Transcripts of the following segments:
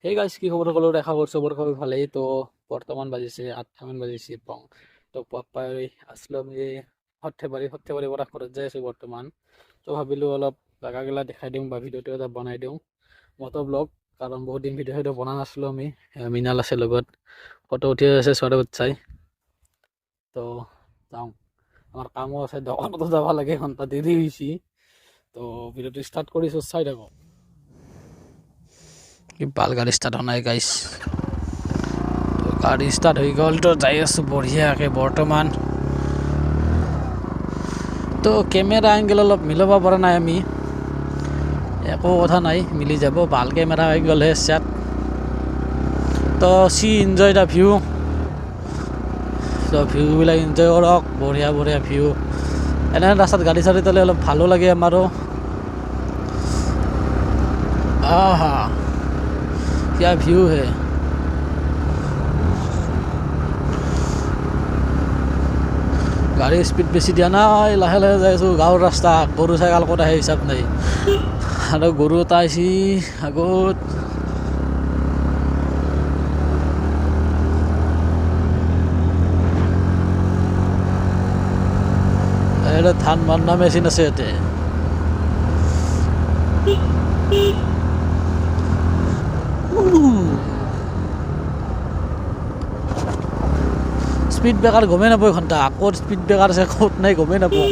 সেই গাইজ কি খবৰ সকলো দেখা কৰিছো বৰ খবৰ ভালেই তো বৰ্তমান বাজিছে 8টামান বাজিছে পং তো পাপাই আসলো আমি সৰ্থেবাৰী পৰা ঘৰত যাই আছো বৰ্তমান তো ভাবিলো অলপ জাগাগিলা দেখাই দিওঁ বা ভিডিঅ'টো এটা বনাই দিওঁ মটো ব্লগ কাৰণ বহুত দিন ভিডিঅ' বনা নাছিলো আমি মিনাল আছে লগত ফটো উঠি আছে ছোৱালী চাই তো যাওঁ আমাৰ কামো আছে দোকানতো যাব লাগে ঘণ্টা দেৰি হৈছে তো ভিডিঅ'টো ষ্টাৰ্ট কৰিছো চাই থাকো বাল গাড়ি স্টাৰ্ট হোৱা নাই গাইছ গাড়ি স্টাৰ্ট হৈ গ'ল তো যাই আছো বঢ়িয়াকৈ বৰ্তমান তো কেমেৰা এংগেল অলপ মিলাব পৰা নাই আমি একো কথা নাই মিলি যাব ভাল কেমেৰা হৈ গ'লে চাত তো চি এনজয় দ্য ভিউ তো ভিউবিলাক এনজয় কৰক বঢ়িয়া বঢ়িয়া ভিউ এনে ৰাস্তাত গাড়ী চাড়ী তলে অলপ ভালো লাগে আমাৰো আহা क्या व्यू है গাড়ী স্পীড বেছি দিয়া নাই লাহে লাহে যাই আছোঁ গাঁৱৰ ৰাস্তা গৰু ছাগাল ক'ত আহে হিচাপ নাই আৰু গৰু এটা আহিছে আগত এটা ধান বান্ধা মেচিন আছে ইয়াতে স্পীড ব্ৰেকাৰ গমেই নাপায় ঘণ্টা ক'ত স্পীড ব্ৰেকাৰ আছে ক'ত নাই গমেই নাপাওঁ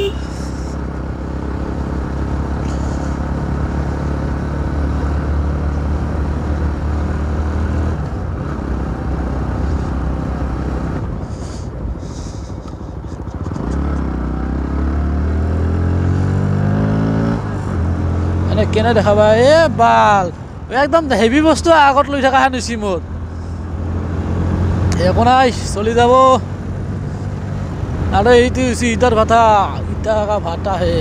এনে কেনে দেখাবা এ বাল একদম হেভি বস্তু আগত লৈ থকা হেন হৈছে মোৰ একো নাই চলি যাব আৰু এইটো হৈছে ইটাৰ ভাটা ইটা কা ভাটা হে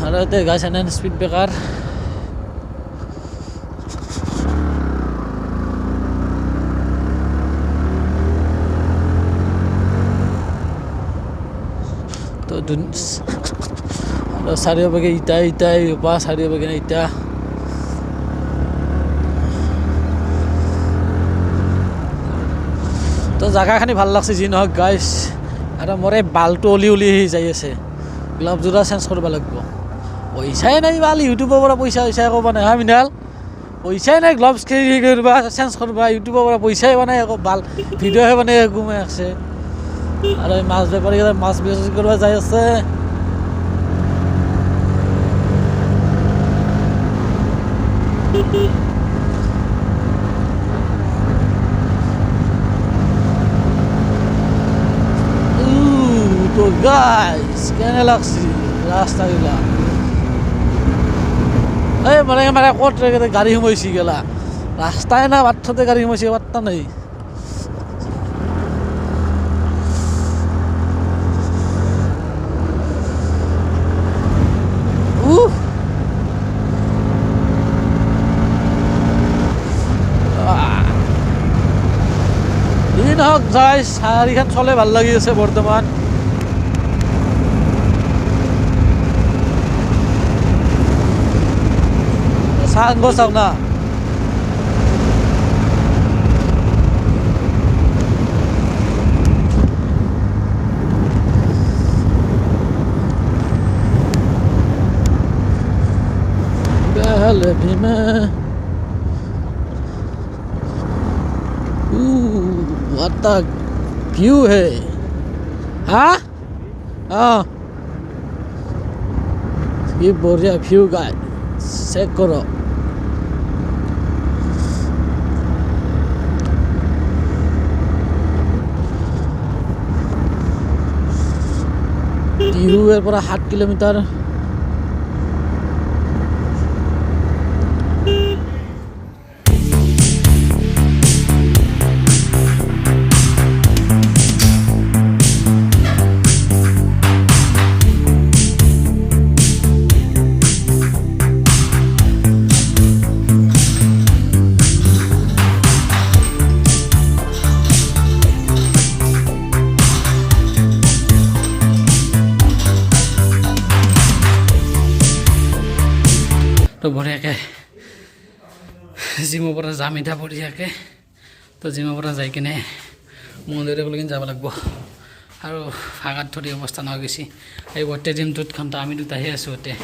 আৰু এতিয়া গাছ এনে স্পীড ব্ৰেকাৰ তো চাৰিওপাকে ইটাই বা চাৰিওপাকে ইটা তো জাগাখিনি ভাল লাগছে যি নহওক গাইছ আৰু মোৰ এই বালটো ওলি যাই আছে গ্লাভযোৰা চেঞ্জ কৰিব লাগিব পইচাই নাই বাল ইউটিউবৰ পৰা পইচা ক'ব নাই হা মিনাল পইচাই নাই গ্লাভছ কৰিবা চেঞ্জ কৰিবা ইউটিউবৰ পৰা পইচাই পোৱা নাই আকৌ ভাল ভিডিঅ'হে বনাই ঘুমাই আছে আৰু এই মাছ বেপাৰীকেইটা মাছ বিক্ৰী কৰিব যাই আছে তো গাইছ কেনে লাগছি ৰাস্তাবিলাক এই মানে ক'ত গাড়ী সোমাইছি গেলা ৰাস্তাই না বাটতে গাড়ী সোমাইছে বাট্টা নাই নহওক যাই চাৰিখন চলে ভাল লাগি আছে বৰ্তমান চাং চাওক না भी मैं what the view है हाँ हाँ ये बढ़िया व्यू गाइस चेक करो টিহুৰ পৰা 7 কিলোমিটাৰ বঢ়িয়াকৈ জিমৰ পৰা যাম এতিয়া বঢ়িয়াকৈ তো জিমৰ পৰা যাই কিনে মন্দিৰলৈকে যাব লাগিব আৰু ভাগাত ধৰি অৱস্থা নোহোৱা গৈছে এই গোটেই জিমটোত ঘণ্টা আমি দুটাহে আছোঁ গোটেই